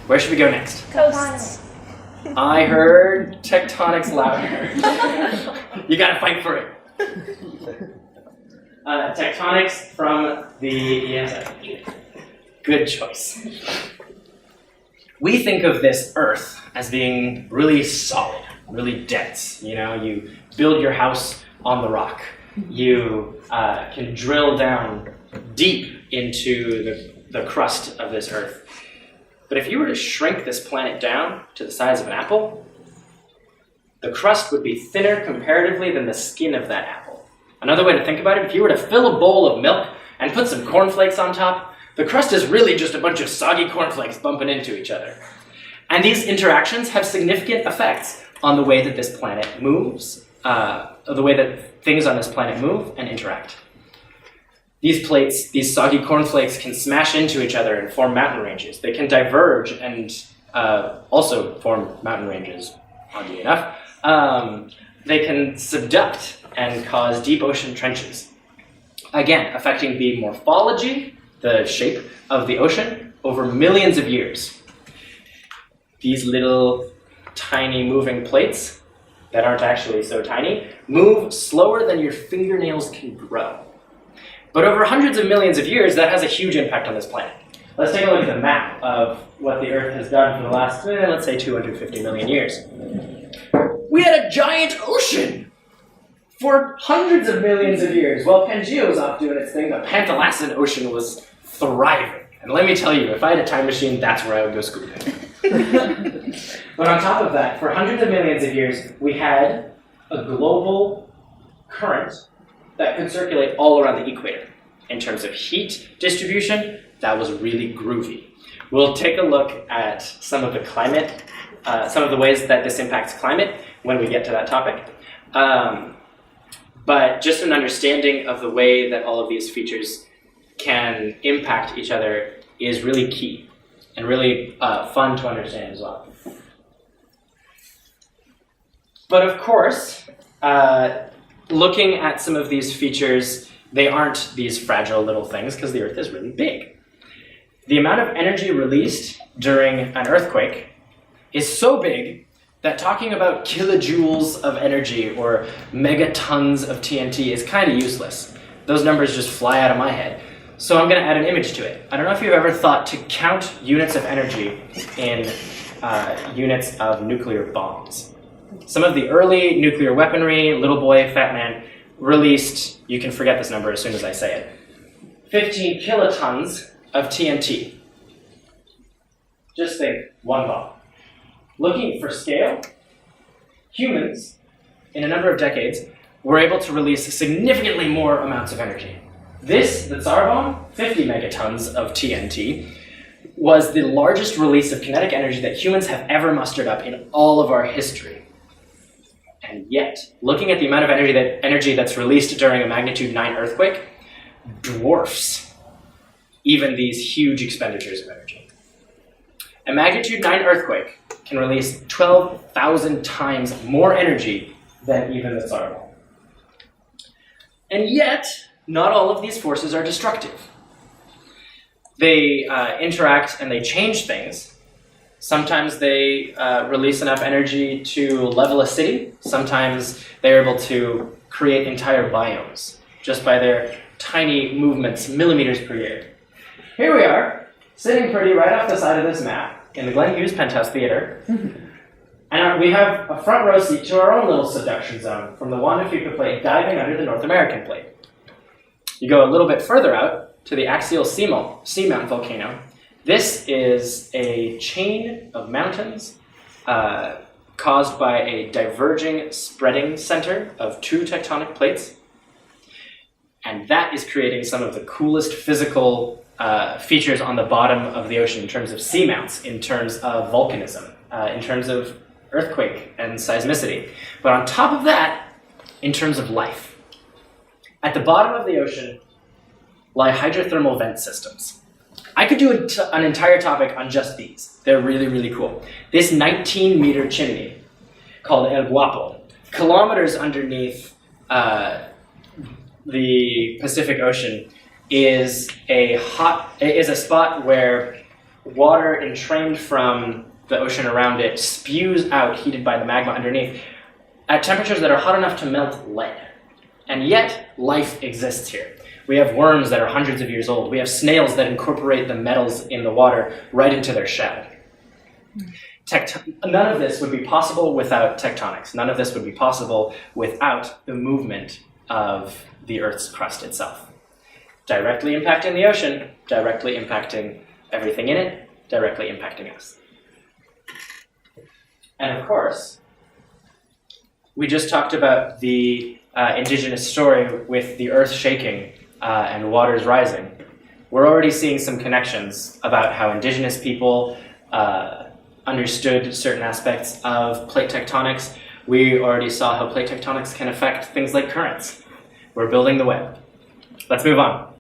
Where should we go next? Coasts. I heard tectonics louder. You gotta fight for it. Tectonics from the ESF. Good choice. We think of this Earth as being really solid, really dense. You know, you build your house on the rock. You can drill down deep into the crust of this Earth. But if you were to shrink this planet down to the size of an apple, the crust would be thinner comparatively than the skin of that apple. Another way to think about it, if you were to fill a bowl of milk and put some cornflakes on top, the crust is really just a bunch of soggy cornflakes bumping into each other. And these interactions have significant effects on the way that this planet moves, the way that things on this planet move and interact. These plates, these soggy cornflakes, can smash into each other and form mountain ranges. They can diverge and also form mountain ranges, oddly enough. They can subduct and cause deep ocean trenches. Again, affecting the morphology, the shape of the ocean, over millions of years. These little tiny moving plates that aren't actually so tiny move slower than your fingernails can grow. But over hundreds of millions of years, that has a huge impact on this planet. Let's take a look at the map of what the Earth has done for the last, let's say, 250 million years. We had a giant ocean for hundreds of millions of years. While Pangea was off doing its thing, the Pantalacid Ocean was thriving. And let me tell you, if I had a time machine, that's where I would go scooping. But on top of that, for hundreds of millions of years, we had a global current that could circulate all around the equator. In terms of heat distribution, that was really groovy. We'll take a look at some of the climate, some of the ways that this impacts climate when we get to that topic. But just an understanding of the way that all of these features can impact each other is really key and really fun to understand as well. But of course, looking at some of these features, they aren't these fragile little things because the Earth is really big. The amount of energy released during an earthquake is so big that talking about kilojoules of energy or megatons of TNT is kind of useless. Those numbers just fly out of my head. So I'm going to add an image to it. I don't know if you've ever thought to count units of energy in units of nuclear bombs. Some of the early nuclear weaponry, Little Boy, Fat Man, released, you can forget this number as soon as I say it, 15 kilotons of TNT. Just think, one bomb. Looking for scale, humans, in a number of decades, were able to release significantly more amounts of energy. This, the Tsar Bomb, 50 megatons of TNT, was the largest release of kinetic energy that humans have ever mustered up in all of our history. And yet, looking at the amount of energy that's released during a magnitude 9 earthquake dwarfs even these huge expenditures of energy. A magnitude 9 earthquake can release 12,000 times more energy than even the Tsar Bomb. And yet, not all of these forces are destructive. They interact and they change things. Sometimes they release enough energy to level a city. Sometimes they're able to create entire biomes just by their tiny movements, millimeters per year. Here we are, sitting pretty right off the side of this map in the Glenn Hughes Penthouse Theater. And we have a front row seat to our own little subduction zone from the Juan de Fuca Plate diving under the North American Plate. You go a little bit further out to the axial seamount volcano. This is a chain of mountains caused by a diverging spreading center of 2 tectonic plates. And that is creating some of the coolest physical features on the bottom of the ocean in terms of seamounts, in terms of volcanism, in terms of earthquake and seismicity. But on top of that, in terms of life. At the bottom of the ocean lie hydrothermal vent systems. I could do an entire topic on just these. They're really, really cool. This 19-meter chimney, called El Guapo, kilometers underneath the Pacific Ocean, is a spot where water entrained from the ocean around it spews out, heated by the magma underneath, at temperatures that are hot enough to melt lead. And yet, life exists here. We have worms that are hundreds of years old. We have snails that incorporate the metals in the water right into their shell. None of this would be possible without tectonics. None of this would be possible without the movement of the Earth's crust itself. Directly impacting the ocean, directly impacting everything in it, directly impacting us. And of course, we just talked about the indigenous story with the Earth shaking and waters rising. We're already seeing some connections about how indigenous people understood certain aspects of plate tectonics. We already saw how plate tectonics can affect things like currents. We're building the web. Let's move on.